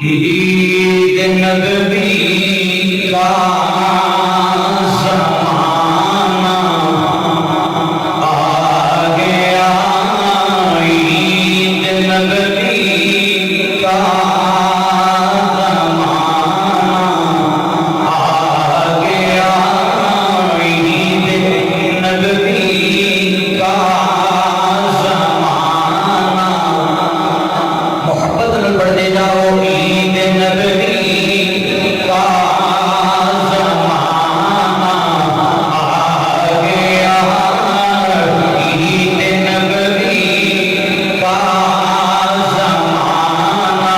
عید نبوی کا زمانہ آ گیا، عید نبوی کا زمانہ آ گیا، عید نبوی کا زمانہ۔ محبت میں پڑھتے جاؤ، عید نبوی کا زمانہ آ گیا، عید نبوی کا زمانہ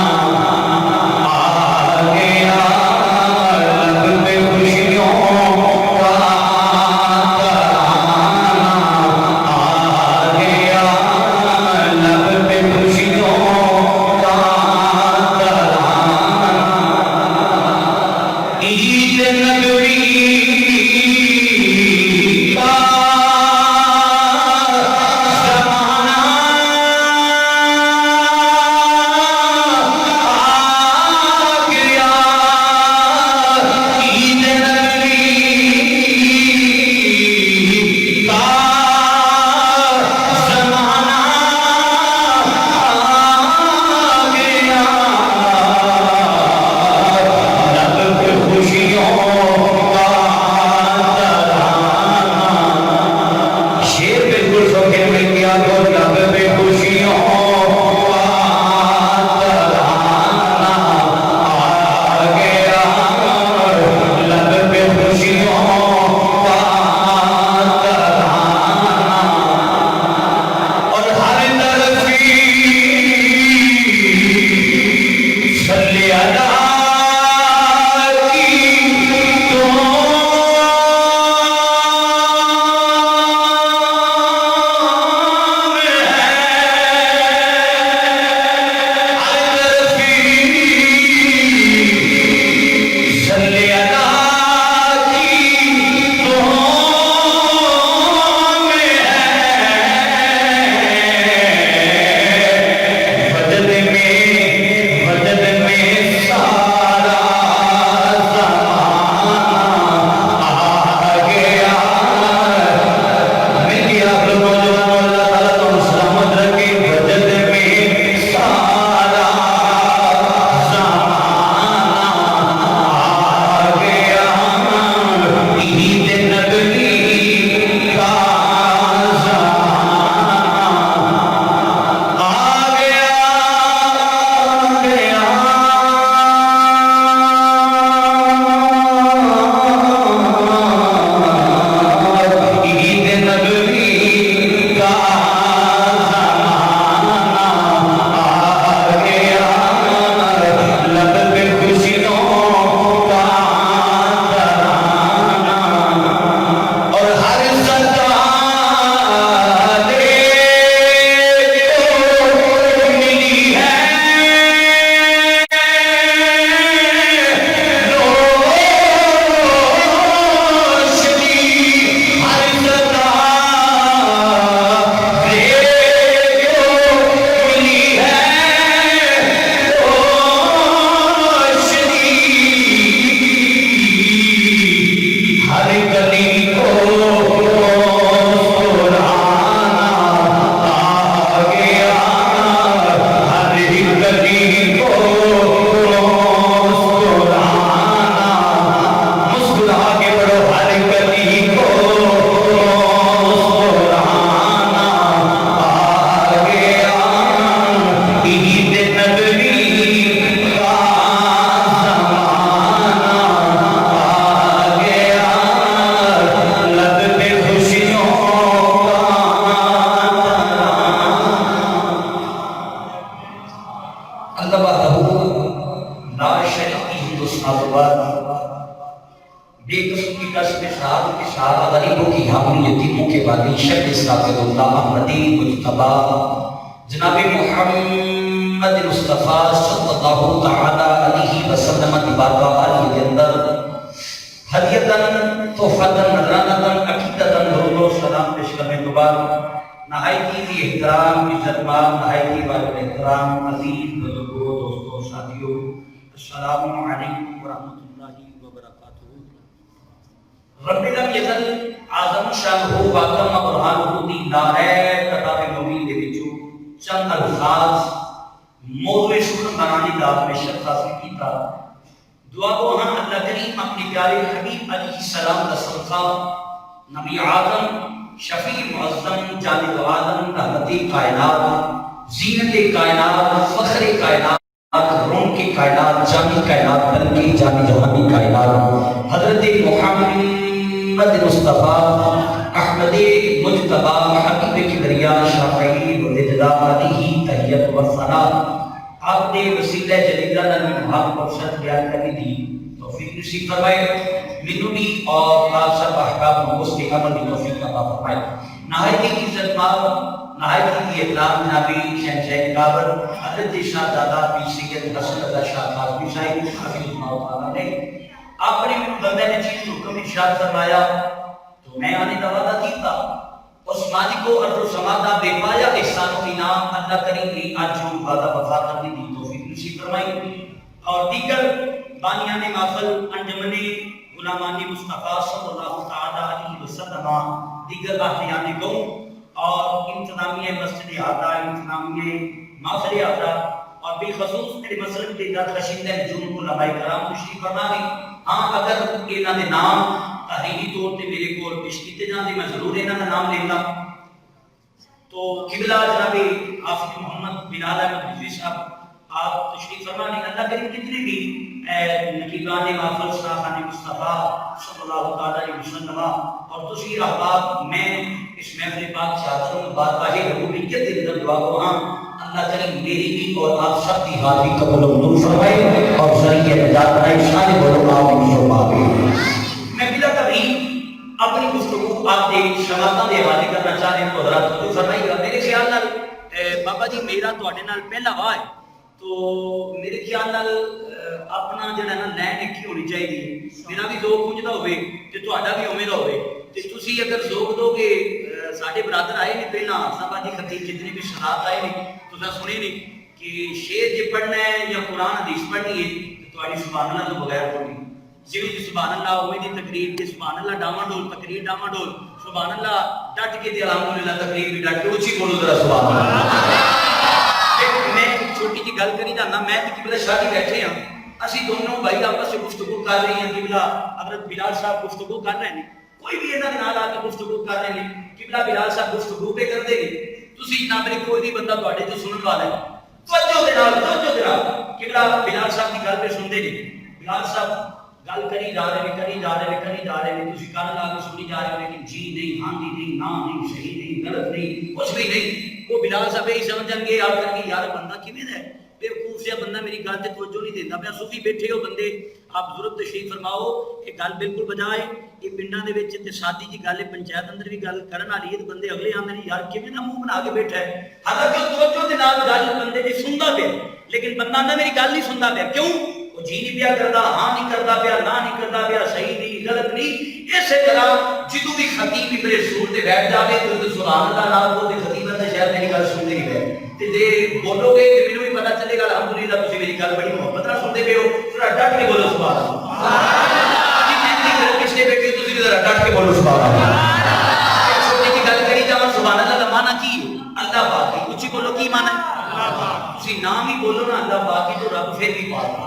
آ گیا، لب پہ خوشیوں کا ترانہ آ گیا، لب پہ خوشیوں کا ترانہ۔ عید نبوی کا زمانہ آ گیا، عید نبوی کا زمانہ آ گیا، لب پہ خوشیوں کا ترانہ۔ شیر بالکل سوکھے میں کیا تو لب پہ خوشیوں کا ترانہ آ گیا، لب پہ خوشیوں کا ترانہ۔ اور ہر طرف صلی اللہ کی بے قسم کی قسم کے ساتھ غریبوں کی حامل یتیموں کے والی شیخ اسرافیل اللہ احمدی مجتبی جناب محمد مصطفیٰ صلی اللہ تعالی علیہ وسلم کی بارگاہ کے اندر ہدیتاً تحفتاً نذرانتاً عقیدتاً درود و سلام پیش کرنے کے بعد نہایت ہی احترام عزت مآب نہایت ہی واجب احترام عزیز بزرگوں دوستوں ساتھیوں السلام علیکم ورحمۃ اللہ وبرکاتہ۔ رب لم یزل اعظم شان ہو واقم قرآن ہوتی دارے کتاب مبین دے وچوں چند الفاظ موضوع شکر بنانے کا میں شرط حاصل کیتا۔ دعا گو ہاں اللہ کریم اپنے پیارے حبیب علیہ السلام کا صدقہ نبی آدم شفیع معظم جانب آدم رحمت کائنات زینت کائنات فخر کائنات روم کی کائنات جانی کائنات بلکہ جانی جہانی کائنات حضرت محمد مصطفیٰ احمد مجتبی حبیب کبریا شافعی ولدہ علیہ تحیت و ثنا آپ نے وسیلہ جلیلہ نبی محمد پر شرط بیان کرنی دی توفیق نصیب فرمائے منو بھی اور آپ سب احباب کو اس کے عمل کی توفیق عطا فرمائے۔ نہایت کی عزت ماب نہایت کی احترام جنابی شہنشاہ کابل حضرت شاہزادہ پیر سید حسن رضا شاہ کاظمی صاحب حفظہ اللہ تعالیٰ نے آپ نے بندے نے چیز حکم ارشاد فرمایا تو میں آنے کا وعدہ کیتا اس ماجی کو ارض و سما دا بے پایا احسان و انعام اللہ کریم نے آج جو وعدہ وفا کرنے دی توفیق نصیب فرمائی اور دیگر بانیان محفل انجمن غلامان مصطفیٰ صلی اللہ تعالی علیہ وسلم دیگر باقیان گو اور انتظامیہ مسجد اعلیٰ انتظامیہ محفل اعلیٰ اور بالخصوص میرے مسلک کے در خشیندہ جن علماء کرام تشریف فرما گئی۔ ہاں اگر انہاں دے نام تحریری طور تے میرے کو پیش کیتے جاندے میں ضرور انہاں دا نام لینا۔ تو قبلہ جناب آصف محمد بلال احمد رضوی صاحب آپ تشریف فرما لیں۔ اللہ کریم کتنے بھی نقیبان محفل شاہان مصطفیٰ صلی اللہ علیہ وسلم اور دوسری احباب میں اس محفل پاک چاہتا ہوں بارگاہ ربوبیت کے اندر دعا کو ہاں اللہ کریم میری بھی اور آپ سب کی حاضری قبول و منظور فرمائے اور ذریعہ نجات بنائے شان بولو آمین ثم آمین۔ میں بلا تبریک اپنی گفتگو آپ کے شماعتاں دے حوالے کرنا چاہ رہے ہیں تو حضرات توجہ فرمائیے گا۔ میرے خیال نال بابا جی میرا تواڈے نال پہلا واہ ہے تو میرے خیال نال اپنا جڑا نا لین ایک ہی ہونی چاہیے، میرا بھی ذوق پونجدا ہوئے تے تہاڈا بھی اوویں دا ہوئے تے تسی اگر ذوق دو گے ساڈے برادر آئے نہیں پہلا صاحب جی خطیب جتنے بھی شرات آئے نہیں تساں سنے نہیں کہ شعر جے پڑھنا ہے یا قرآن حدیث پڑھنی ہے تو تہاڈی سبحان اللہ تو بغیر پڑھنی جی سبحان اللہ اوویں دی تقریر تے سبحان اللہ ڈاواں ڈول تقریر ڈاواں ڈول سبحان اللہ ڈٹ کے تے الحمدللہ تقریر بھی ڈٹ کے اونچی بولو ذرا سبحان اللہ۔ میں چھوٹی جی گل کری جانا میں تے قبلہ شاہ جی بیٹھے ہیں اسی دونوں بھائی آپس سے گفتگو کر رہے ہیں قبلہ حضرت بلال صاحب گفتگو کر رہے ہیں کوئی بھی انہاں دے نال آ کے گفتگو کر رہے ہیں قبلہ بلال صاحب گفتگو پہ کر دے گے تسی نہ میرے کوئی بھی بندہ تواڈے تو سنن والا ہے توجہ دے نال قبلہ بلال صاحب کی گل پہ سن دے جی بلال صاحب گل کری جا رہے ہیں تسی کان لا کے سنی جا رہے ہو لیکن جی نہیں ہاں جی نہیں نا نہیں صحیح نہیں غلط نہیں کچھ بھی نہیں وہ بلال صاحب یہی سمجھن گے آپ کر کے یار بندہ کیویں ہے بیوقوف سے بندہ میری گل تے توجہ نہیں دیندا پیا صوفی بیٹھے ہو بندے آپ ضرورت تشریف فرماؤ یہ گل بالکل بجائے یہ پنڈاں دے وچ تے سادی جی گل ہے پنچایت اندر بھی گل کرن والی ہے تے بندے اگلے آندے نے یار کیویں نہ منہ بنا کے بیٹھا ہے حالانکہ توجہ دے نال گل بندے دی سندا پیا لیکن بندہ نہ میری گل نہیں سندا پیا کیوں وہ جی نہیں پیا کردا ہاں نہیں کردا پیا نہ نہیں کردا پیا صحیح نہیں غلط نہیں اسی طرح جدوں بھی خطیب بھی میرے سور تے بیٹھ جاوے تے سبحان اللہ نال وہ تے خطیب تے شاید میری گل سنتے نہیں پے تے جے بولو گے تے مینوں بھی پتہ چلے گا الحمدللہ تسی میری گل بڑی محبت نال سنتے پے ہو ذرا ڈٹ کے بولو سبحان اللہ جی میں پچھلے بیٹھے تسی ذرا ڈٹ کے بولو سبحان اللہ چھوٹی جی گل کری جاواں سبحان اللہ دا معنی کی ہے اللہ پاک اونچی بولو کی معنی ہے اللہ پاک تسی نام ہی بولو نا اللہ پاک تو رب پھر بھی پاک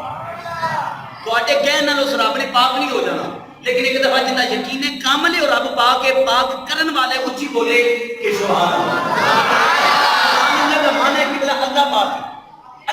تواڈے کہن نال اس رب نے پاک نہیں ہو جانا لیکن ایک دفعہ جنہ یقین ہے کامل ہے اور رب پاک ہے پاک کرن والے اونچی بولے کہ سبحان اللہ اللہ کا معنی ہے کہ اللہ پاک ہے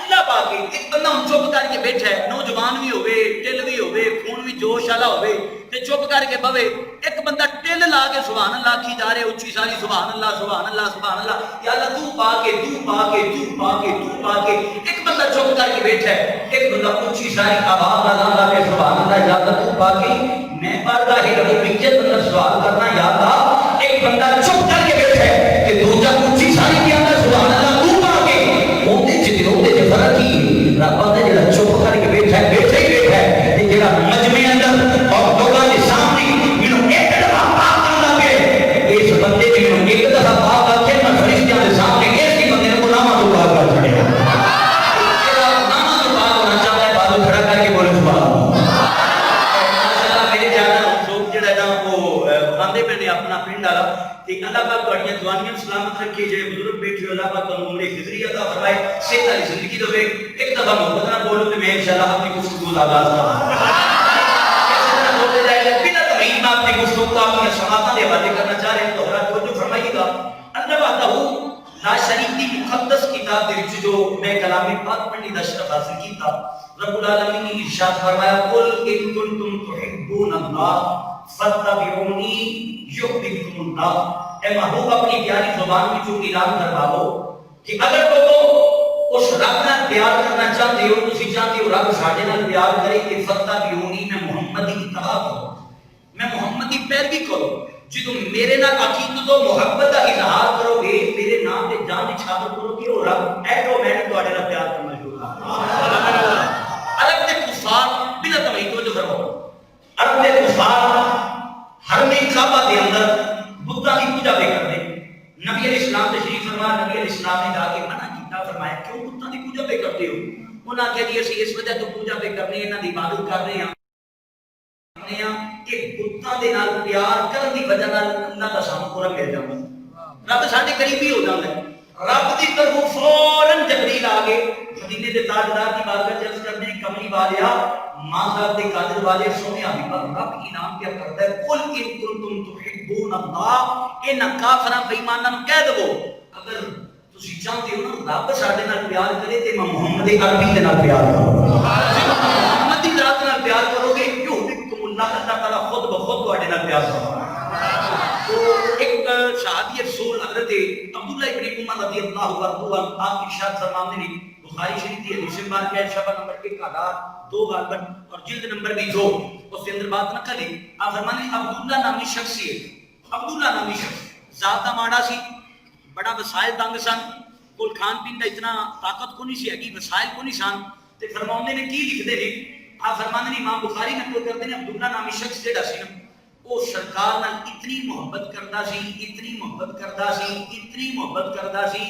اللہ پاک ہے ایک بندہ ہم چپ کر کے بیٹھا ہے نوجوان بھی ہوئے ٹل بھی ہوئے خون بھی جوش والا ہوئے تے چپ کر کے بوے ایک بندہ ٹل لا کے سبحان اللہ کی جا رہے اونچی ساری سبحان اللہ سبحان اللہ سبحان اللہ یا اللہ تو پاک ہے تو پاک ہے تو پاک ہے تو پاک ہے ایک بندہ چپ کر کے بیٹھا ہے ایک بندہ اونچی ساری آواز لگا کے سبحان اللہ یا اللہ تو پاک ہے میں بارگاہ ربوبیت اندر سوال کرنا یا اللہ ایک بندہ چپ کر کے بیٹھا ہے کہ دوسرا اونچی ساری کے اندر سبحان اللہ تو پاک ہے اوندے جے فرق ہی رب دا جڑا چپ کر کے بیٹھا ہے بیٹھا ہی بیٹھا ہے تے جڑا مجمع اندر اور لوگاں دے سامنے مینوں ایک دفعہ پاک کرنا پے اس بندے نے مینوں ایک دفعہ پاک کر کے میں فرشتیاں دے سامنے اس کی بندے کو نامہ تو پاک کر چھڑیا جڑا نامہ تو پاک ہونا چاہتا ہے بازو کھڑا پنڈ والا تے اللہ پاک تہاڈیاں دوانیاں سلامت رکھے جے بزرگ بیٹھے اللہ پاک تانوں عمر خضری عطا فرمائے صحت والی زندگی دے ایک دفعہ محبت نہ بولو تے میں انشاءاللہ اپنی گفتگو آغاز کراں بولتے جائے بنا تمہید میں اپنی گفتگو کو اپنی سماعتاں دے حوالے کرنا چاہ رہے ہیں تو حضرات توجہ فرمائیے گا اللہ وحدہ لا شریک دی مقدس کتاب دے وچ جو میں کلام پاک پڑھنے دا شرف حاصل کیتا رب العالمین نے ارشاد فرمایا قل ان کنتم تحبون اللہ فاتبعونی یحببکم اللہ اے محبوب اپنی پیاری زبان میں جو اعلان کرواؤ کہ اگر تو اس رب نال پیار کرنا چاہتے ہو تسی چاہتے ہو رب ساڈے نال پیار کرے کہ فاتبعونی میں محمد کی اتباع کرو میں محمد کی پیروی کرو جدو میرے نال عقیدت و محبت کا اظہار کرو گے میرے نام تے جان نچھاور کرو گے اور رب ایٹومیٹک تہاڈے نال پیار کرنا شروع کر دے عرب دے کفار بلا تمہید توجہ فرماؤ عرب دے کفار حرم کعبہ دے اندر بتاں کی پوجا پہ کرتے نبی علیہ السلام تشریف فرما نبی علیہ السلام نے جا کے منع کیتا فرمایا کیوں بتاں کی پوجا پہ کرتے ہو انہاں کہہ دیا اسی اس وجہ تو پوجا پہ کرنے انہاں دی عبادت کر رہے ہیں کہ بتاں دے نال پیار کرن دی وجہ نال اللہ دا سانو پورا مل جاندا رب ساڈے قریبی ہو جاندا ہے رب دی طرف فوراً جبریل آ گئے مدینے دے تاجدار کی بارگاہ چ عرض کرتے ہیں کملی والیا ماں صاحب دے قادر والے سونے ابھی پر رب انعام کیا کرتا ہے قل ان کنتم تحبون اللہ ان کافراں بے ایماناں نوں کہہ دو اگر تسی چاہتے ہو نا رب ساڈے نال پیار کرے تے میں محمد عربی دے نال پیار کروں محمد دی ذات نال پیار کرو گے کیوں اللہ تعالیٰ خود بخود تہاڈے نال پیار کرتا تو ایک صحابی رسول حضرت عبداللہ ابن عمر رضی اللہ عنہ آپ کی ارشاد فرماتے ہیں بخاری شریف کی حدیث بار کے شفا نمبر 1002 غالباً اور جلد نمبر بھی 2 اس کے اندر بات نقل ہے آپ فرماتے ہیں عبداللہ نامی شخص ہے عبداللہ نامی شخص ذات ماڑا سی بڑا وسائل تنگ سن کول کھان پین کا اتنا طاقت کو نہیں سی ہے وسائل کو نہیں سن تے فرماندے نے کی لکھدے نے آپ فرماتے ہیں امام بخاری نقل کرتے ہیں عبداللہ نامی شخص جڑا سی نا وہ سرکار نال اتنی محبت کردا سی اتنی محبت کردا سی اتنی محبت کردا سی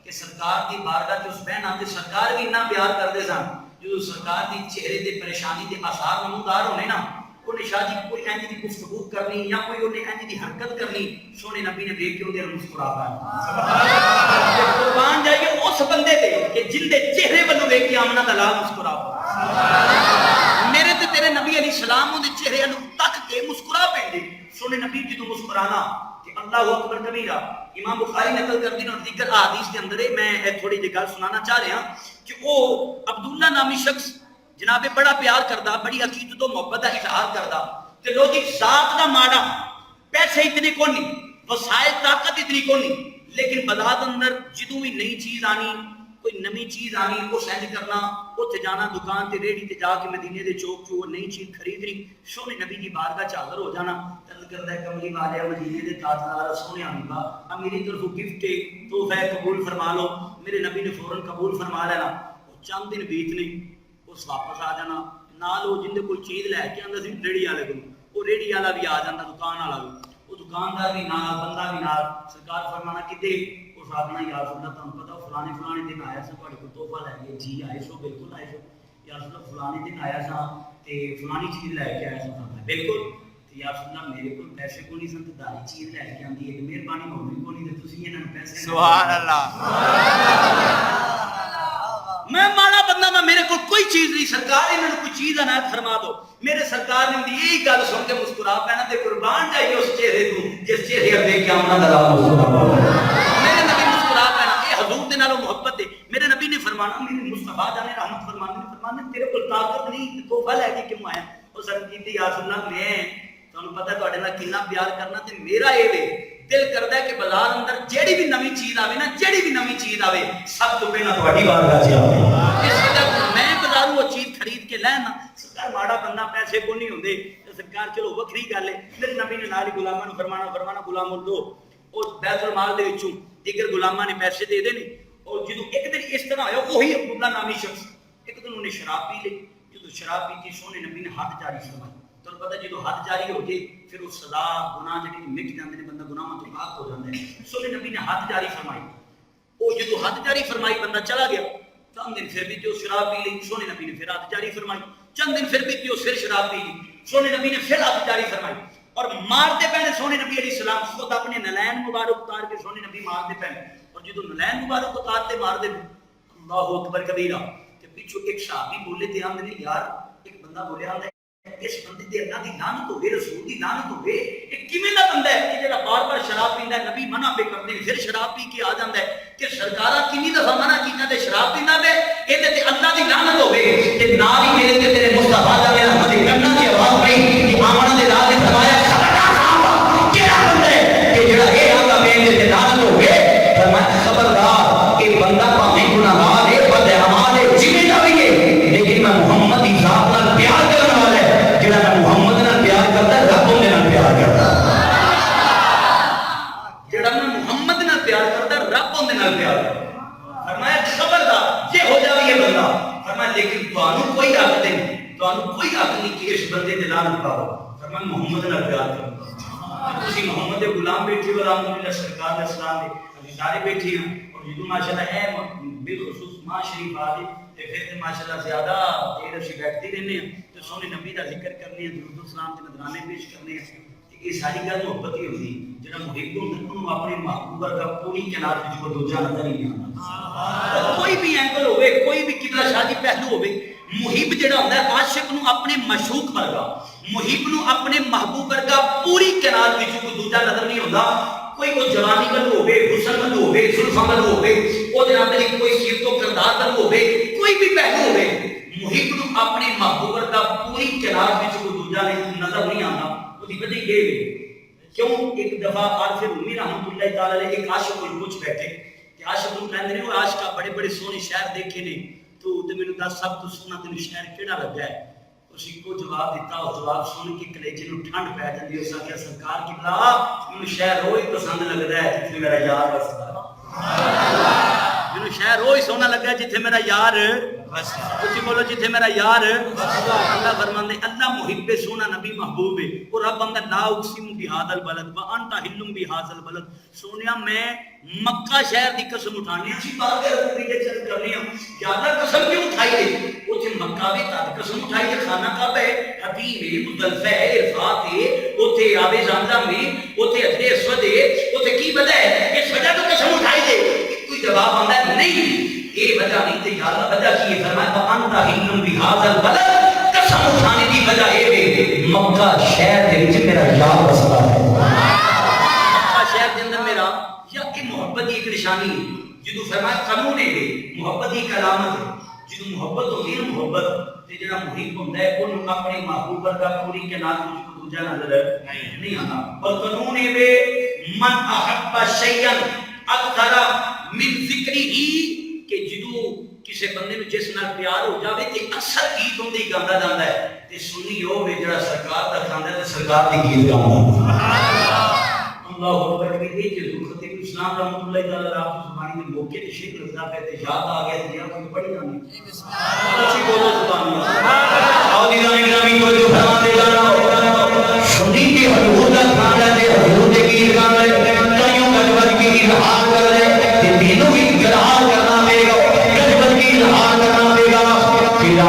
کہ سرکار دی بارگاہ چ اس بہن آتے سرکار بھی اتنا پیار کردے سن جو سرکار دی چہرے تے پریشانی دے آثار نمودار ہونے نا انہیں شاہ جی کوئی اینج دی گفتگو کرنی یا کوئی انہیں اینج دی حرکت کرنی سونے نبی نے دیکھ کے اودے مسکرا پایا قربان جائیے اس بندے تے کہ جن دے چہرے ولوں ویکھ کے آمنہ دا لال مسکرا پایا میرے تے تیرے نبی علیہ السلام دے چہرے ولوں تک کے مسکرا پیندے سونے نبی جدوں مسکرانا کہ اللہ اکبر کبیرہ امام بخاری نقل کر دی اور دیگر احادیث کے اندر میں تھوڑی جی گل سنانا چاہ رہا کہ وہ عبداللہ نامی شخص جناب بڑا پیار کردا بڑی عقیدت و محبت کا اظہار کردا تے لوگ ذات دا ماڑا پیسے اتنے کو نہیں وسائل طاقت اتنی کو نہیں لیکن بدات اندر جدوں بھی نئی چیز آنی کوئی نمی چیز آنی وہ سینڈ کرنا اوتھے جانا دکان تے ریڑھی تے جا کے مدینے دے چوک چ وہ نئی چیز خریدنی سونے نبی دی بارگاہ چ حاضر ہو جانا عرض کردا ہے کملی والے مدینے دے تاجدار سونے حبیبا اب میری طرف گفٹ ہے تحفہ قبول فرما لو میرے نبی نے فوراً قبول فرما لینا چند دن بیتنے اس واپس آ جانا نال وہ جن کوئی چیز لے کے آندا سی ریڑھی والے کو وہ ریڑھی والا بھی آ جاتا دکان والا بھی وہ دکاندار بھی نال بندہ بھی نال سرکار فرمانا کتے اس آخنا یا رسول اللہ تمہیں پتا فلانے فلانے دن آیا سا تھوڑے کو تحفہ لے کے جی آئے سو بالکل آئے سو یا رسول اللہ فلانے دن آیا سا تے فلانی چیز لے کے آیا سا بالکل یا رسول اللہ میرے کو پیسے کو نہیں سن تے داری چیز لے کے آندی ہے مہربانی ہوگی کو نہیں تے تسی انہاں نوں پیسے سبحان اللہ میں ماڑا بندہ میں میرے کو کوئی چیز نہیں سرکار انہوں نے کوئی چیز عنایت فرما دو میرے سرکار نے یہی گل سن کے مسکرا پینا تے قربان جائیے اس چہرے تو جس چہرے اب دیکھ کے آمنا دا لال مسکرا میرے نبی مسکرا پینا اے حضور دے نالوں محبت ہے میرے نبی نے فرمانا میرے مصطفیٰ جانے رحمت فرمانے تیرے کو طاقت نہیں تحفہ لے کے کیوں آیا اس نے کہتی یا رسول اللہ میں تانوں پتہ تہاڈے نال کتنا پیار کرنا تے میرا اے وے دل کردا ہے کہ بازار اندر جیڑی بھی نویں چیز آوے نا جیڑی بھی نویں چیز آوے سب تو پہلا تہاڈی بارگاہ چ آوے اس وجہ میں بازاروں وہ چیز خرید کے لینا سرکار ماڑا بندہ پیسے کو نہیں ہوندے سرکار چلو وکھری گل ہے میرے نبی نے نال غلاماں نوں فرمانا غلاموں دو او بیت المال دے وچوں دیگر غلاماں نے پیسے دے دینے اور جدوں ایک دن اس طرح ہویا وہی عبداللہ نامی شخص ایک دن انہیں شراب پی لی جدوں شراب پیتی سونے نبی نے حد جاری فرمائی تو پتہ جدو حد جاری ہو جائے پھر وہ سزا گناہ جڑی مٹ جاندے نے بندہ گناہاں تو پاک ہو جاندا ہے سونے نبی نے حد جاری فرمائی او جدو حد جاری فرمائی بندہ چلا گیا چند دن پھر بھی جو شراب پی لی سونے نبی نے پھر حد جاری فرمائی چند دن پھر بھی جو پھر شراب پی لی سونے نبی نے پھر حد جاری فرمائی اور مارتے پہنے سونے نبی علیہ السلام خود اپنے نلین مبارک اتار کے سونے نبی مارتے پہنے، اور جدو نلین مبارک اتارتے مار دے اللہ اکبر کبیرہ کہ پیچھو ایک صحابی بولے تے آندے نے یار ایک بندہ بولے آندے اس بندے تے اللہ دی لعنت ہوے، رسول دی لعنت ہوے، ایک کیویں دا بندہ ہے کہ جڑا بار بار شراب پیندا ہے، نبی منع پہ کردے نے پھر شراب پی کے آ جاندا ہے کہ سرکارا کینی دفعہ منع کیتا تے شراب پیندا پے ایندے تے اللہ دی لعنت ہوے، تے نال ہی میرے تے تیرے مصطفی دا رحمت دی کرنا دی آواز پئی کہ آمن دے نال فرمایا خبردار صاحب کیڑا بندہ ہے کہ جڑا اے آندا میرے تے لعنت ہوے، فرمایا خبردار اے بندہ بھاویں گناہگار ہے بد اعمال ہے جویں دا وی ہے لیکن میں محمد دی ذات نال پیار کرن والا ہے، جڑا میں محمد نال پیار کردا رب دے نال پیار کردا، جڑا میں محمد نال پیار کردا رب دے نال پیار کردا۔ فرمایا خبردار یہ ہو جاوی ہے بندہ، فرمایا لیکن تانوں کوئی حق نہیں، تانوں کوئی حق نہیں کہ اس بندے تے لعنت پاؤ، فرمایا محمد نال پیار کردا۔ تسی محمد دے غلام بیٹھے ہو، الحمدللہ سرکار دے اسلام دے ابھی سارے بیٹھے ہیں، اور جدوں ماشاءاللہ ہے بالخصوص ماں شریف آ گئی تے پھر تے ماشاءاللہ زیادہ دیر اسی بیٹھتے رہنے ہیں تے سونے نبی دا ذکر کرنے ہیں، درود و سلام تے نذرانے پیش کرنے ہیں، یہ ساری گل محبت ہی ہوندی جڑا محب ہوندا انہوں اپنے محبوب ورگا پوری کائنات وچ کوئی دوجا نظر نہیں آندا، کوئی بھی اینگل ہوے، کوئی بھی قبلہ شادی پہلو ہوے، محب جڑا ہوندا ہے عاشق نو اپنے معشوق ورگا، محب نو اپنے محبوب ورگا پوری کائنات وچ کوئی دوجا نظر نہیں ہوندا، کوئی وہ جوانی ول ہوے، حسن ول ہوے، زلفاں ول ہوے، او جناب علی کوئی سیرت و کردار ول ہوے، کوئی بھی پہلو ہوے، محب نو اپنے محبوب ورگا پوری کائنات وچ کوئی دوجا نظر نہیں آندا۔ اس کی وجہ یہ ہے کیوں ایک دفعہ عارف رومی رحمۃ اللہ تعالی علیہ ایک عاشق کو پوچھ بیٹھے کہ عاشق کو کہندے نے وہ عاشقا بڑے بڑے سونے شہر دیکھے نے تو تے مینوں دس سب تو سونا تینوں شہر کیڑا لگا ہے؟ اسی کو جواب دیتا، اور جواب سن کے کلیجے نوں ٹھنڈ پی جاندی، اس آکھیا سرکار کی بلا مینوں شہر وہی پسند لگدا ہے جتھے میرا یار وسدا ہے، مینوں شہر وہی سونا لگا ہے جتھے میرا یار وسدا، اسی بولو جتھے میرا یار وسدا۔ اللہ فرماندے اللہ محب سونا نبی محبوب ہے، اور رب آندا لا اقسم بہذا البلد وانت حل بہذا البلد، سونیا میں مکہ شہر دی قسم اٹھانی سی بات ہے کہ چل کرنی ہے، زیادہ قسم کیوں اٹھائی ہے؟ اوتھے مکہ بھی تد قسم اٹھائی ہے، خانہ کعبہ ہے، حتیم ہے، مزدلفہ ہے، عرفات ہے، اوتھے آب زمزم ہے، اوتھے حجر اسود ہے، اوتھے کی وجہ ہے؟ اس وجہ تو قسم اٹھائی دے، کوئی جواب آندا ہے نہیں یہ وجہ نہیں تھی، یا اللہ وجہ کی ہے؟ فرمایا وانت حل بہذا البلد، قسم اٹھانے کی وجہ یہ ہے مکہ شہر دے وچ میرا یار وسدا ہے، مکہ شہر دے اندر میرا یا کہ محبت کی ایک نشانی ہے، جدو فرمایا قانون ہے محبت کی علامت ہے، جدو محبت ہوتی ہے محبت تے جڑا محب ہوندا ہے اونوں اپنے محبوب ورگا پوری کائنات وچ کوئی دوجا نظر نہیں آندا، اور قانون ہے من احب شیئا اکثر من ذکرہ کہ جدو کسی بندے نوں جس نال پیار ہو جاوے تے اکثر گیت ہوندے گاندا جاندا ہے تے سنی ہوے جڑا سرکار دا کھاندا ہے تے سرکار دی گیت گاندا اللہ اکبر کہ یہ جو خطیب اسلام رحمۃ اللہ تعالی علیہ آپ زبانی میں موقع تے شیخ رضا پہ تے یاد آ گیا تے کوئی پڑھی جانی بسم اللہ اچھی بولو سبحان اللہ اور دیوانی گرامی کو جو فرما دے گا سنی کے حضور دا کھانا دے حضور دے گیت گا لے کئیوں گجوت کی اظہار کر لے تے دینوں بھی اظہار کرنا پے گا، گجوت کی اظہار کرنا پے گا، پھر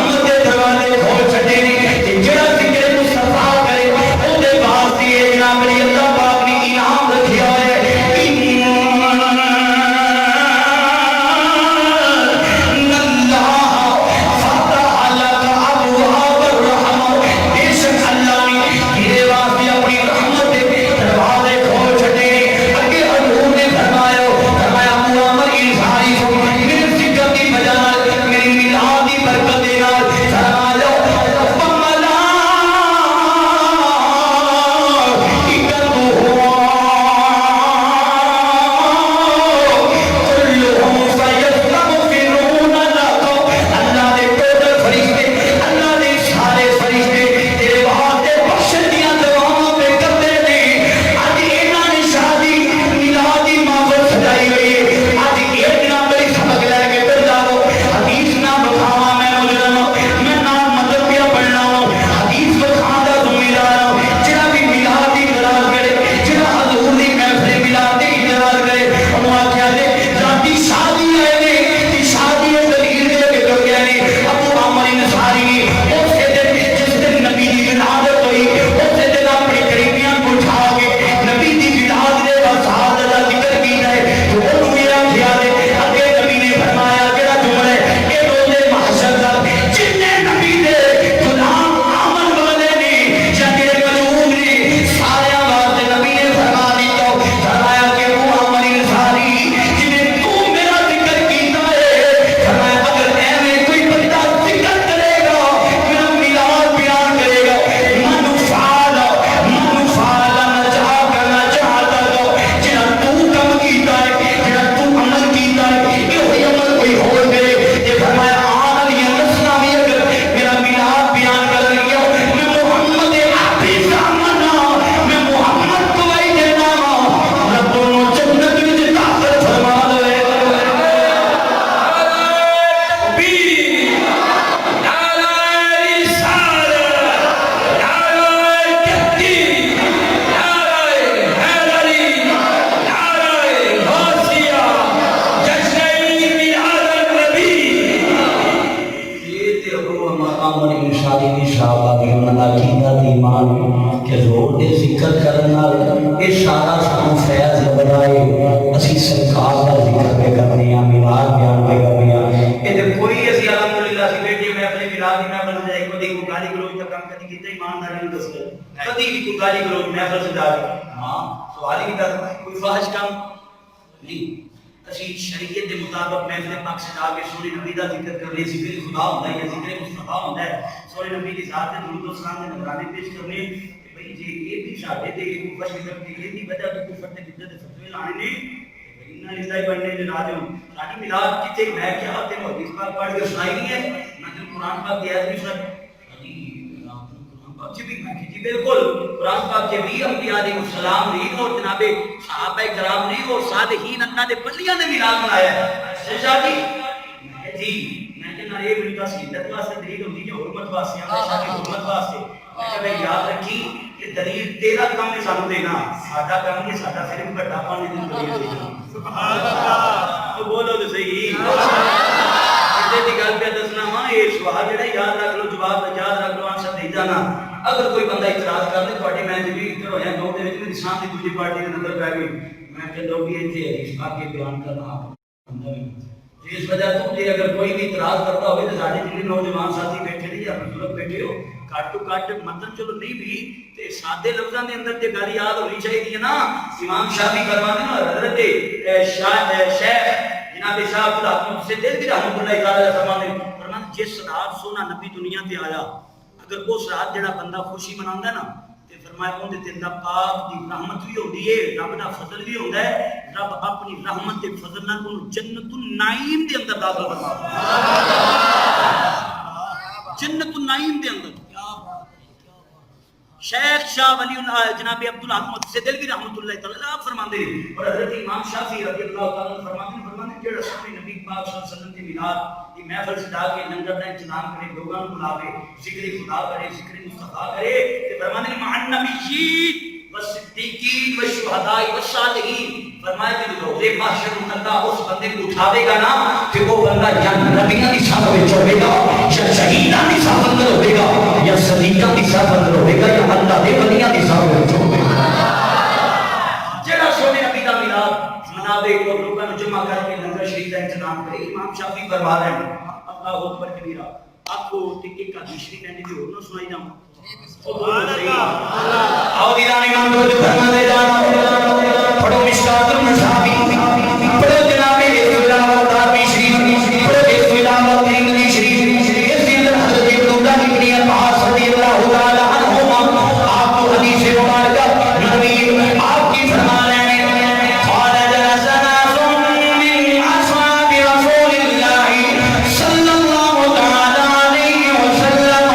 رحمت کے دروازے کھول چھٹے نہیں جڑا ذکر مصطفیٰ کرے او دے واسطے جناب علی اللہ پاک نے انعام رکھیا ہے شریعت کے مطابق محفل پاک سے جا کے سونے نبی دا ذکر کرنے ذکر خدا ہوتا ہے یا ذکر مصطفیٰ ہوتا ہے سونے نبی کی ذات سے درود و سلام کے نذرانے پیش کرنے کہ بھئی جی یہ بھی شاہدے تھے یہ کفر کی طرف یہ بھی وجہ تو کفر تے بدعت فتوی لانے نے انہاں للہ بننے دے راجم ساڈی میلاد کتے میں کیا تے حدیث پاک پڑھ کے سنائی نہیں ہے نہ جو قرآن پاک کی آیت بھی سن جی بھی میں جی بالکل قرآن پاک کے بھی انبیاء علیہ السلام نے اور جناب صحابہ کرام نے اور صالحین اللہ دے بندیاں نے میلاد منایا ہے سجا جی میں کہ نہ یہ میری تسلیت واسطے دلیل ہوندی ہے حرمت واسطے ہمیشہ کی حرمت واسطے میں یاد رکھی کہ دلیل تیرا کام ہے سانو دینا ساڈا کام ہے ساڈا صرف بڑا پانے دی دلیل دینا سبحان اللہ تو بولو تو صحیح دی گل پہ دسنا وا یہ سوال جڑا یاد رکھ لو جواب یاد رکھ لو آنسر دے جانا اگر کوئی بندہ اعتراض کر دے تواڈی میں جی ادھر ہویا دو دے وچ میری شان دی دوسری پارٹی دے نظر پے گئی میں کہندا بھی ایتھے حدیث پاک کے بیان کرنا جس وجہ تو جی اگر کوئی بھی اعتراض کرتا ہوئے تو ساڈے جڑے نوجوان ساتھی بیٹھے نہیں یا بزرگ بیٹھے ہو کٹ ٹو کٹ متن چلو نہیں بھی تے سادے لفظاں دے اندر تے گل یاد ہونی چاہیے نا امام شافعی فرماتے ہیں حضرت شیخ جناب شاہ عبد الحق سے دل کی رحمت اللہ تعالی فرماتے جس رات سونا نبی دنیا تے آیا اگر اس رات جڑا بندہ خوشی مناوندا ہے نا تے فرمایا اون دے تے اللہ پاک دی رحمت بھی ہوندی ہے رب دا فضل بھی ہوندا ہے رب اپنی رحمت تے فضل نال اون جنت النعیم دے اندر داخل فرماتا جنت النعیم دے اندر شیخ شاہ ولی اللہ جناب عبد الحق سے دل کی رحمت اللہ تعالی فرماندے اور حضرت امام شافعی رضی اللہ تعالی فرماندے جڑا سونے نبی پاک صلی اللہ علیہ وسلم دی میلاد دی محفل سجا کے لنگر دا انتظام کرے لوگاں نوں بلاوے ذکر خدا کرے ذکر مصطفیٰ کرے تے فرماندے مع النبیین والصدیقین والشہداء والصالحین فرمایا کہ روزے محشر میں اللہ اس بندے کو اٹھاوے گا نا کہ وہ بندہ یا نبیوں کی صف وچ ہوے گا یا شہیداں کی صف اندر ہوے گا یا صدیقاں کی صف اندر ہوے گا یا اللہ دے ولیاں کی صف وچ ہوے گا. جڑا سونے نبی دا میلاد مناوے کو لوگاں نوں جمع کر کے لنگر شریف کا انتظام کرے. امام شافعی فرما رہے ہیں اللہ اکبر کبیرہ آکھو تے ایک حدیث شریف میں بھی اور نہ سنائی جاؤں. سبحان اللہ. آؤ دیدان امام کو جو فرما دے جانا پڑھو مشکات المصابیح پڑھو جناب اسلام دارمی شریف پڑھو اسلام ترمذی شریف اس کے اندر حضرت عبداللہ ابن عباس رضی اللہ تعالی عنہما آپ کو حدیث مبارکہ نبی آپ کی فرما رہے ہیں قال جلس ناس من اصحاب رسول اللہ صلی اللہ تعالی علیہ وسلم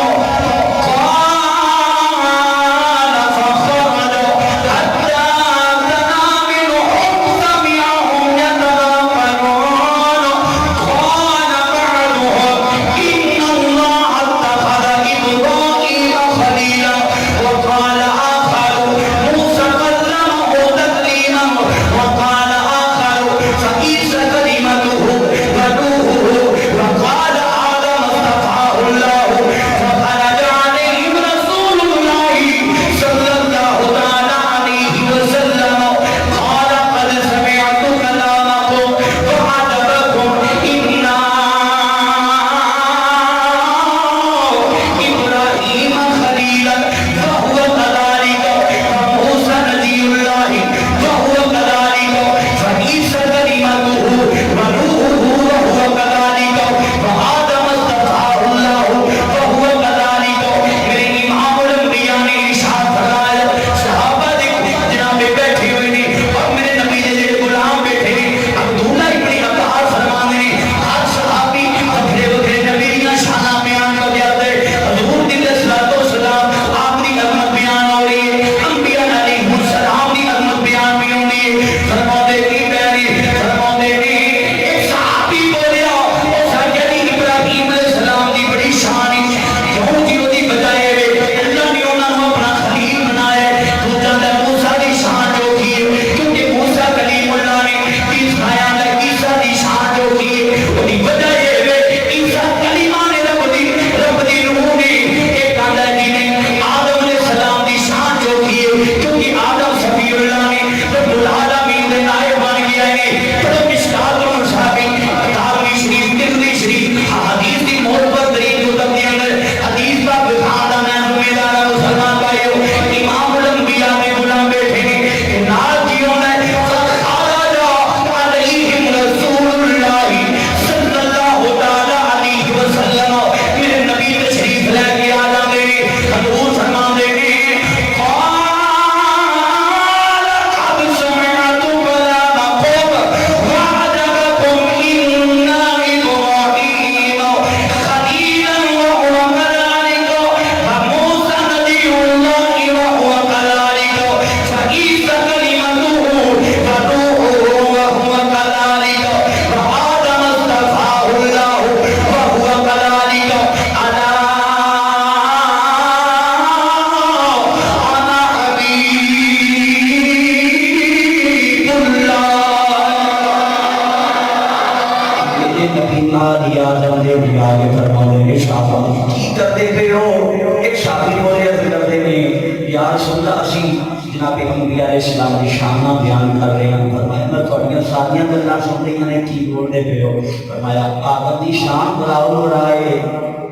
جناب انبیاء علیہ السلام کی شانہ بیان کر رہے ہیں. فرمایا میں تھوڑیاں ساریاں گلاں سن رہی نے کی بولتے پے ہو. فرمایا آدم دی شان بڑھاؤ بڑھائے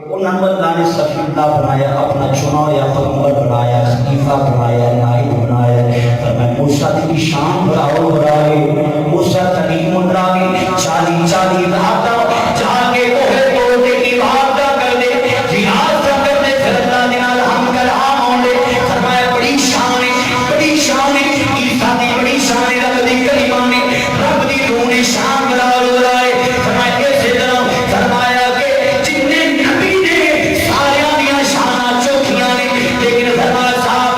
انہوں نے اللہ نے صفی اللہ بنایا اپنا چنا یا پیغمبر بنایا خلیفہ بنایا نائب بنایا. فرمایا موسیٰ کی شان بڑھاؤ بڑھائے موسیٰ کلیم بناوی 40 رات جا کے کوہ توڑ دے کی بات کر دے جہاد کر دے پھر اللہ دے نال ہم کلام ہوں دے. فرمایا بڑی شان عیسیٰ دی بڑی شان رب دی کلمہ نے رب دی روح نے شان بڑھاؤ بڑھائے. فرمایا کیسے طرح فرمایا کہ جتنے نبی نے سارے دیا شانہ چوکیاں نے لیکن فرمایا صاحب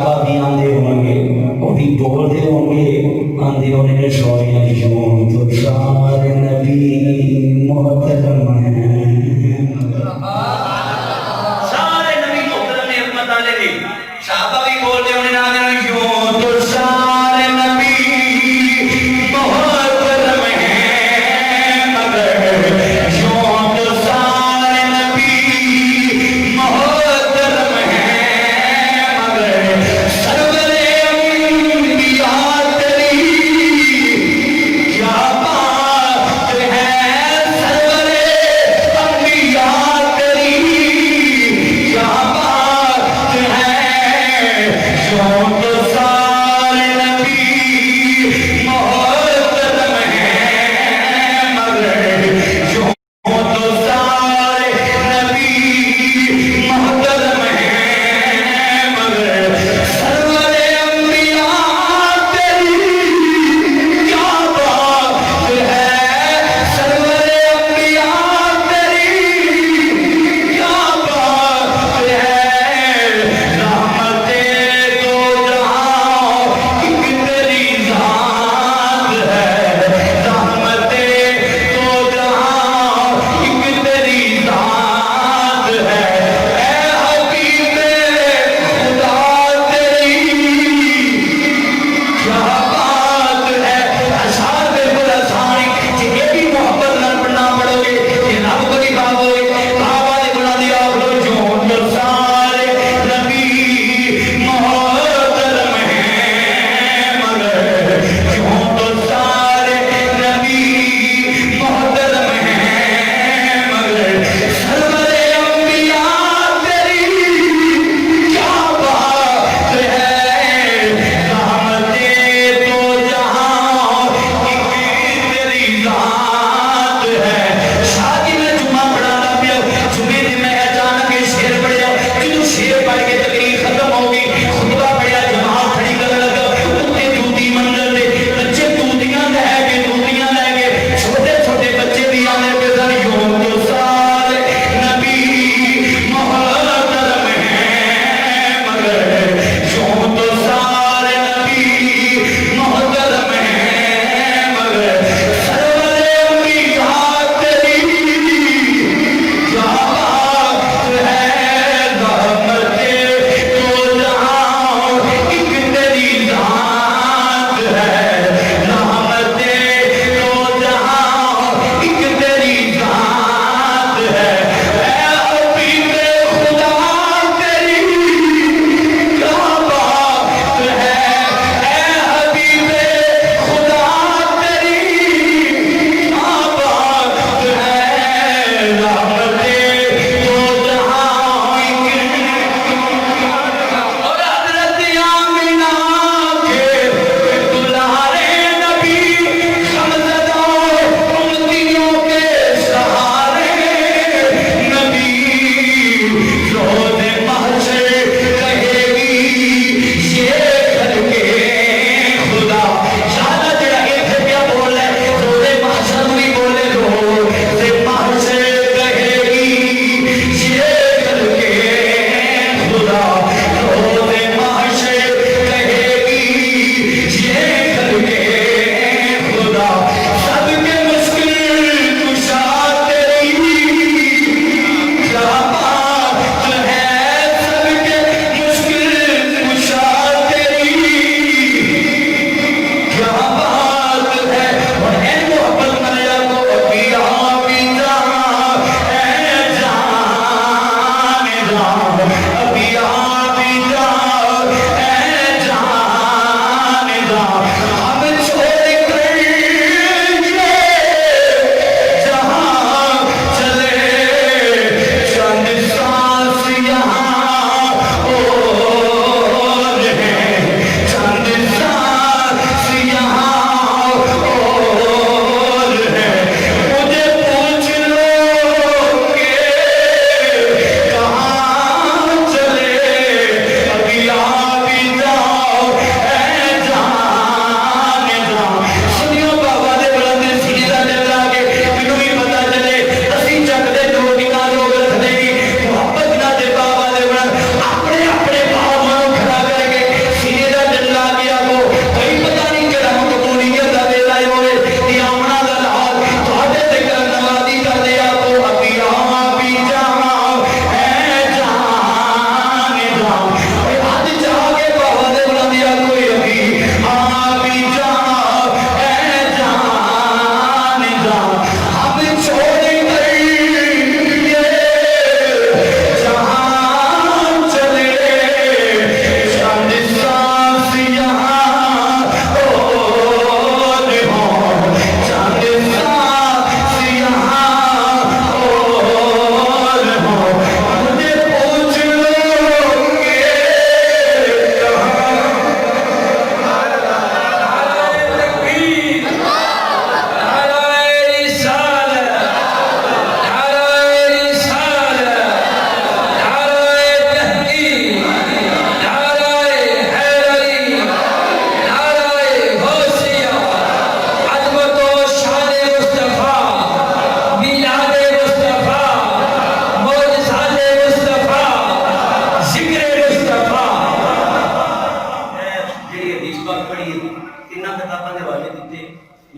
صحابہ بھی آندے ہوں گے وہ بھی بول دے ہوں گے آندے ہونے سونے یوں تو شار نبی محترم ہیں سارے نبی محترم حکمت آلے بھی صحابہ بھی بول دے ہونے آندے ہونے یوں تو شار نبی محترم ہیں مگر یوں تو شار نبی محترم ہیں مگر سرور انبیاء تری کیا بات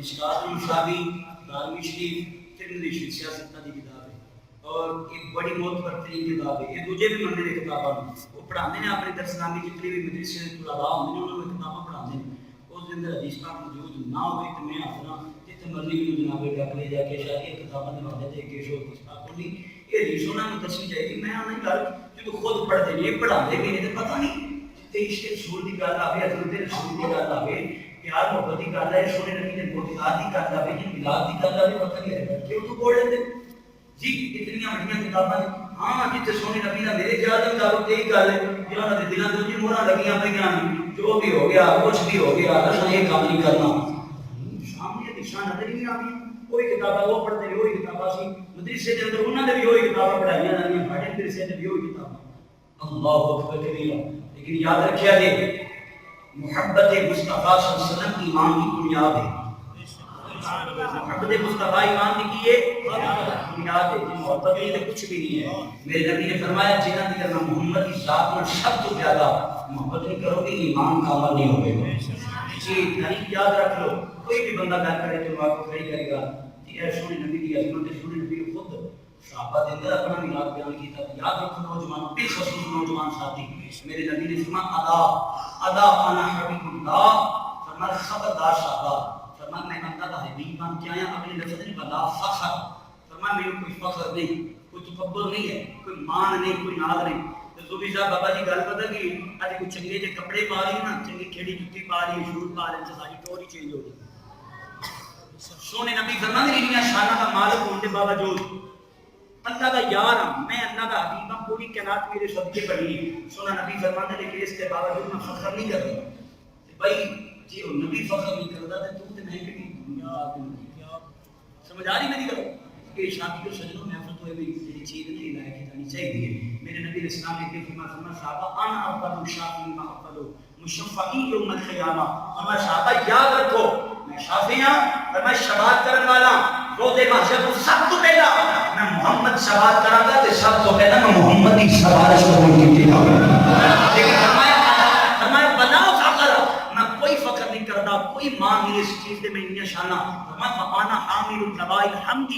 مشکات المصابی 12ویں شریف ترمذی شریف سیاست کی کتاب ہے اور ایک بڑی معتبر ترین کتاب ہے. یہ دوجے بھی مننے کی کتاباں وہ پڑھاتے ہیں اپنے درس نامی جتنے بھی مدرسے طلباء ہوتے ہیں انہوں نے کتاباں پڑھاتے ہیں. اس کے اندر حدیث پاک موجود نہ ہوئے تو میں اپنا جتنے مرضی بھی جناب ڈک لے جا کے شاید یہ کتاباں دے دے کے شو حدیث پاک کو نہیں یہ حدیثوں نے دسی جائے گی. میں نہیں گل جو خود پڑھتے نہیں پڑھاتے بھی نہیں تو پتہ نہیں تے عشق رسول کی گل آوے حضرت رسول کی گل آوے پیار محبت کی گل ہے سونے نبی کے معجزات کی گل آوے جن ملاد کی گل آوے پتہ نہیں ہے کیوں تو بول رہے جی اتنی بڑی کتاباں ہاں جتنے سونے نبی کا میرے خیال میں دارو یہی گل ہے کہ انہوں نے دلوں میں جی مہراں لگیاں پئیاں جو بھی ہو گیا کچھ بھی ہو گیا اساں یہ کام نہیں کرنا سامنے دشا نظر ہی نہیں آتی. کوئی کتاباں وہ پڑھتے ہیں وہی کتاباں سی مدرسے کے اندر انہوں نے بھی وہی کتاباں پڑھائیاں جاندیاں ہمارے مدرسے نے بھی وہی کتاباں. اللہ اکبر کبیرہ. لیکن یاد رکھیا جی محبت مصطفیٰ صلی اللہ علیہ وسلم کی ایمان کی بنیاد ہے. محبت مصطفیٰ ایمان کی ہے بنیاد ہے. محبت نہیں تو کچھ بھی نہیں ہے. میرے نبی نے فرمایا جنہاں دی کرنا محمد کی ذات میں سب تو زیادہ محبت نہیں کرو گے ایمان کامل نہیں ہوگا. جی تاریخ یاد رکھ لو کوئی بھی بندہ گل کرے تو آپ کو کھڑی کرے گا کہ اے سونے نبی کی عظمت ہے. سونے نبی خود صحابہ دے اندر اپنا میلاد بیان کیتا. یاد رکھو نوجوانوں بالخصوص نوجوان ساتھی میرے نبی نے فرمایا ادا انا حبیب اللہ فرمایا خبردار صحابہ فرمایا میں اللہ کا حبیب بن کے آیا. اپنے لفظ نے بلا فخر فرمایا میرے کوئی فخر نہیں کوئی تکبر نہیں ہے کوئی مان نہیں کوئی ناز نہیں. صوفی صاحب بابا جی گل پتہ کی اج کوئی چنگے جے کپڑے پا لی نا چنگی کھیڑی جُتی پا لی شوز پا لے تے ساری ٹوری چینج ہو گئی. سونے نبی فرماتے ہیں انہاں شاناں دا مالک ہونے کے باوجود اللہ کا یار ہوں میں اللہ کا حبیب ہوں پوری کائنات میرے صدقے بنی. سونا نبی فرماتے ہیں لیکن اس کے باوجود میں فخر نہیں کرتا. بھائی جی وہ نبی فخر نہیں کرتا تو تے میں کہ دنیا سمجھ آ رہی میری گل کہ شادی کو سجنوں محفل تو یہ چیز نہیں لائق کرنی چاہیے. میرے نبی اسلام نے فرمایا صحابہ انا افضل شافعی ما افضل مشفعی یوم القیامہ. اور صحابہ یاد رکھو میں شافعی ہوں اور میں شفاعت کرنے والا روز محشر کو سب تو پہلا میں محمد شفاعت کراں گا تے سب تو پہلا میں محمد کی سفارش قبول کیتی ہے. لیکن فرمایا بنا فخر میں کوئی فخر نہیں کرتا کوئی مان نہیں اس چیز سے میں انہاں شانہ فرمایا انا حامل النباء الحمد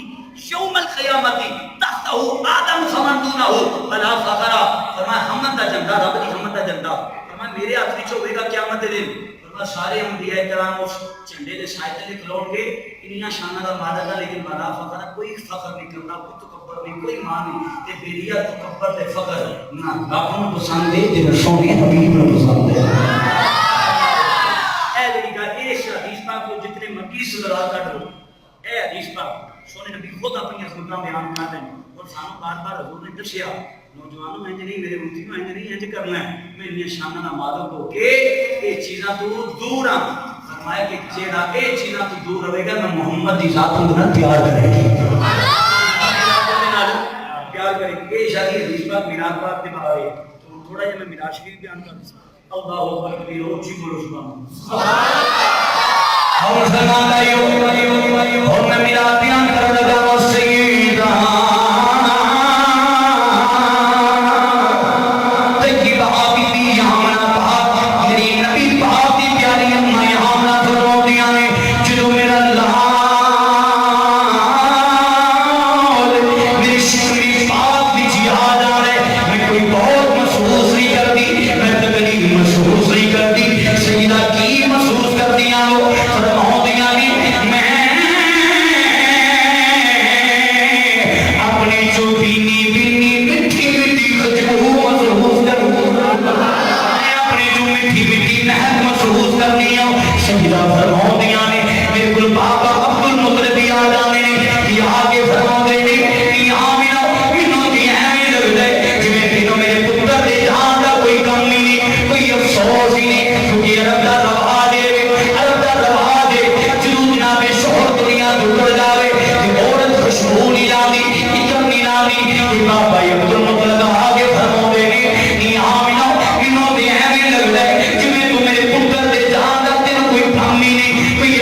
یوم القیامت تحتہ آدم فمن دونہ فلا فخر. فرمایا حمد دا جھنڈا رب دی حمد دا جھنڈا فرمایا میرے ہاتھ وچ ہوے گا قیامت دے دن. فرمایا سارے انبیاء کرام اس جھنڈے دے سائے تلے کھلون گے انہاں شانہ دا مالک ہے لیکن بلا فخر کوئی فخر نہیں کرتا کوئی تکبر نہیں کوئی مان نہیں. تے بیریا تکبر تے فخر نہ رب نوں پسند ہے تے سونے حبیب نوں پسند ہے. اے جڑی گل اے حدیث پاک کو جتنے مرضی سدرا کڈ لو اے حدیث پاک سونے نبی خود اپنی عظمتاں بیان کرتے ہیں اور سانوں بار بار حضور نے دسیا نوجوانوں انج نہیں میرے امتی انج نہیں انج کرنا ہے میں انہاں شاناں دا مالک ہو کے یہ چیزاں دور دور ہاں. فرمایا کہ جیڑا یہ چیزاں تو دور رہے گا میں محمد کی ذات نال پیار کرے گا پیار کرے گا. یہ شادی حدیث پاک میلاد پاک کے بارے تو تھوڑا جہا میں میراث شریف بیان کر دوں. اللہ اکبر کبیر اونچی بولو سبحان اللہ. اور زمان ایو اور میں میرا بیان کر لگا وہ سیدہ تکی بابی بھی یامنا پاک میری نبی بابی پیاری اماں یامنا فرمو دیا نے جدو میرا لال میری شکری پاک بھی جہاد آ رہے میں کوئی بہت محسوس نہیں کرتی میں تکلیف محسوس نہیں کرتی سیدہ کی محسوس کر دیا وہ فرمو دیا نے میں اپنی جو بینی بینی مٹھی مٹھی خوشبو محسوس کروں میں اپنی جو مٹھی مٹھی مہک محسوس کر دیا سیدہ فرمو دیا نے میرے کل بابا عبد المطلب یاد آنے یہ آگے فرمو دے یہ آمینہ منوں دی اہمی لگ دے جمیں تینوں میرے پتر دے جہاں دا کوئی کم نہیں کوئی افسوس ہی نہیں کیونکہ عرب دا روا دے عرب دا روا دے جنوں جناب شوہر دنیا دکڑ جاوے کہ عورت خوشبو نہیں لاندی اکم نہیں لاندی کہ بابا عبد المطلب آگے فرمو دے یہ آمینہ منوں دی اہمی لگ دے جمیں تو میرے پتر دے جہاں دا تینوں کوئی کم نہیں کوئی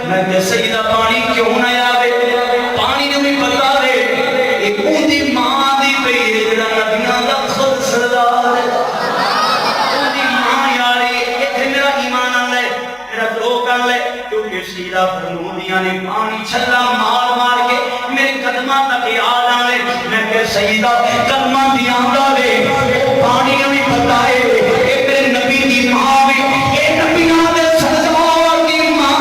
میں کہ سیدہ پانی کیوں نہ آوے پانی نے بھی بتا دے ایک اونی ماں دی پئی ہے جڑا نبیاں دا خود سردار ہے اونی ماں یاری ایتھے میرا ایمان آ لے میرا دعا کر لے کیونکہ سیدہ فرمودیاں نے پانی چھلا مار مار کے میرے قدماں تک یاد آ لے میں کہ سیدہ قدماں دی آندا لے پانی نے بھی بتا ہے اے میرے نبی دی ماں بھی اے نبیاں دے سردار دی ماں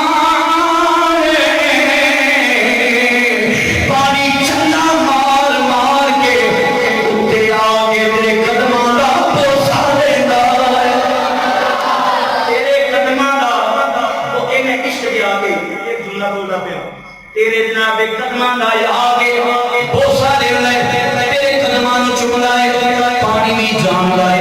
پانی چھلا مار مار کے اتے آ کے تیرے قدماں دا بوسا دیندا ہے تیرے قدماں دا وہ اے میں عشق دے آ کے ایک جملہ بولدا پیا تیرے جناب قدماں دا آ کے بوسا دے لے تیرے قدماں نو چوم لائے پانی بھی جان لائے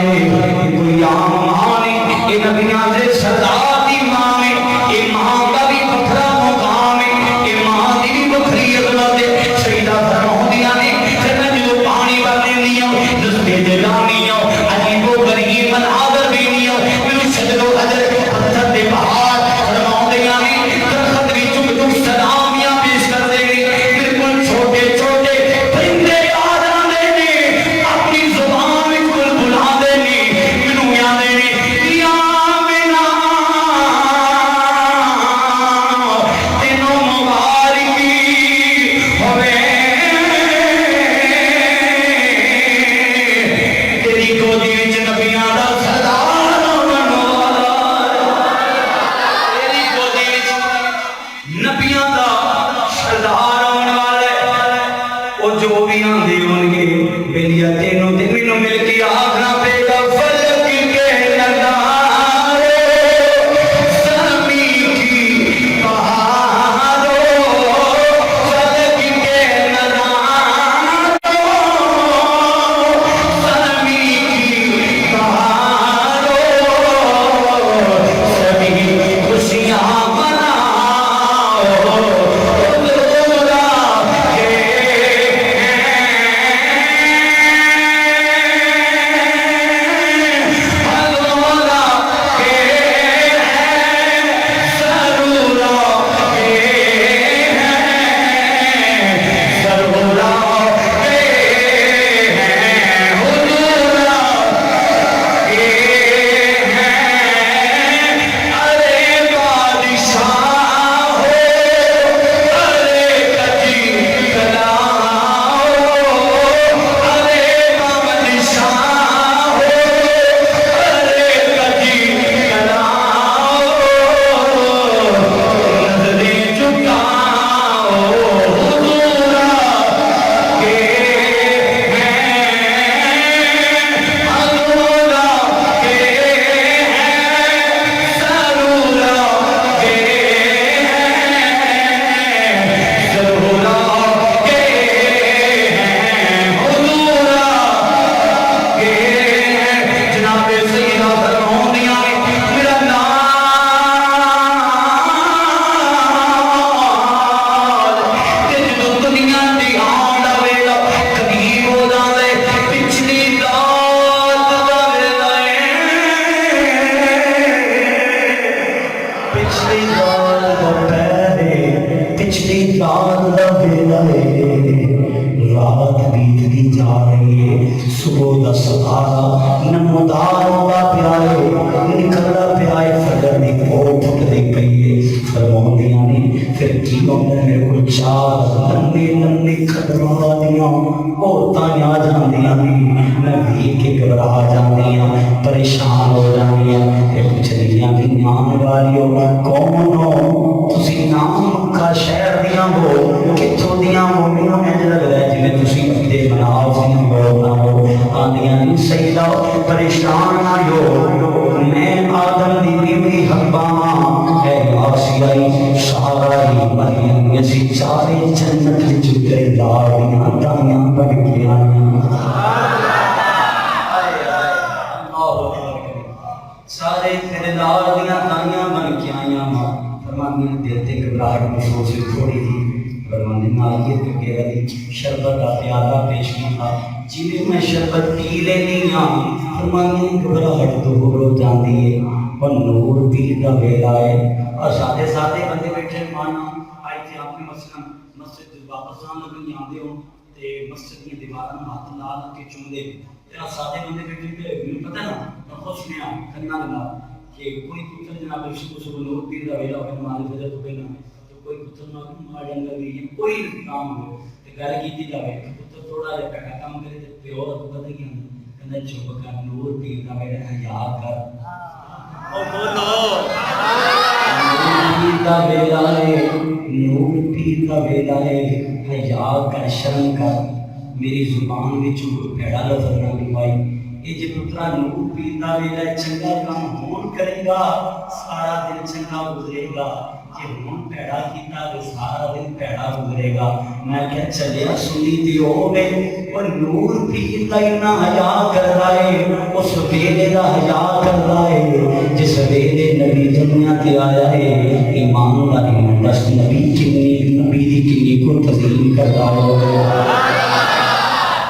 کوئی عام ماں نہیں اے نبیاں دے سردار دی ماں ہے اے ماں کا بھی بکھرا مقام ہے اے ماں دی بھی بکھری عظمت ہے سیدہ فرمودیاں نے پھر میں جو پانی بھرنے نہیں ہوں رستے دے لانی ہوں عجیب و غریب مناظر بھی نہیں ہوں میرے شجر و حجر پتھر دے پہاڑ فرمودیاں نے درخت بھی چک چک سلامیاں پیش کر دے گی بالکل چھوٹے چھوٹے پرندے آ جانے نے اپنی زبان میں کل بلا دینے منو یاد دینے یا بنا تینوں مبارکی ہوئے تیری گودی وچ نبیاں دا سردار ہونے والا تیری گودی وچ نبیاں دا سردار ہونے والا او جو بھی آندے ہون گے بیلیا تینوں تے مینوں مل کے آکھنا پے گا فلک کے نظارے زمین کی بہاروں فلک کے نظاروں زمین کی بہاروں سبھی خوشیاں مناؤ حضورا کے پچھلی رات دا ویلا ہے رات بیتتی جا رہی ہے صبح دا سہارا نمودار ہوا پیا ہے نکلدا پیا ہے فجر دی پھوٹ پھٹدی پئی ہے فرماندیاں نے پھر کی ہوندے میرے کول چار لمبے لمبے قدماں دیاں عورتاں آ جاندیاں میں ویکھ کے گھبرا جاندیاں پریشان ہو جاندیاں تے پوچھدیاں کہ ایمان والیو کون ہو تسی نام کا شہر دیاں ہو کتھوں دیاں ہو مینوں انج لگدا ہے جویں تسی اپنے بناؤ دیاں ہو نہ ہو آندیاں نہیں سیدہ پریشان نہ ہو میں آدم دی بیوی حوا ہاں اے آسیائی سارا مریم اسی سارے جنت وچ تیرے لال دیاں تائیاں بن کے آئیاں سارے تیرے لال دیاں تائیاں بن کے آئیاں فرماندے دل تے گھبراہٹ محسوس ہوئی تھوڑی تھی فرماندے نائیے کے غلی شربت کا پیالہ پیش کیتا جی میں شربت پی لینی ہاں فرماندے گھبراہٹ دور ہو جاندی ہے اور نور پیر کا ویلا ہے اور سادے سادے بندے بیٹھے مانا آئی تھے آپ نے مثلا مسجد واپس جان لگن جاندے ہو تے مسجد کی دیواراں ہاتھ لا کے چومدے تے سادے بندے بیٹھے تے مینوں پتہ نا میں خوش میں کنا لگا کہ کوئی پتر جناب صبح نور پیر کا ویلا ہوئے نماز فجر تو پہلا تو کوئی پتر نہ مار جنگل دی کوئی کام ہو تے گل کیتی جاوے پتر تھوڑا جہا پیٹا کام کرے تے پیو دا پتہ کی کہندا چپ کر نور پیر کا ویلا حیا کر او بولو پیر کا ویلا ہے نور پیر کا ویلا ہے حیا کر شرم کر میری زبان وچوں بھڑا لفظ نہ نکائی یہ جی پترا نور پیر کا ویلا چنگا کام ہون کرے گا سارا دن چنگا گزرے گا جی ہون بھڑا کیتا تو سارا دن بھڑا گزرے گا میں کیا چلیا سنی دی ہوے اور نور پیر کا اتنا حیا کر رہا ہے اس ویلے کا حیا کر رہا ہے جس ویلے نبی دنیا تے آیا ہے ایمان والی دس نبی دی کنی کو تسلیم کر رہا ہے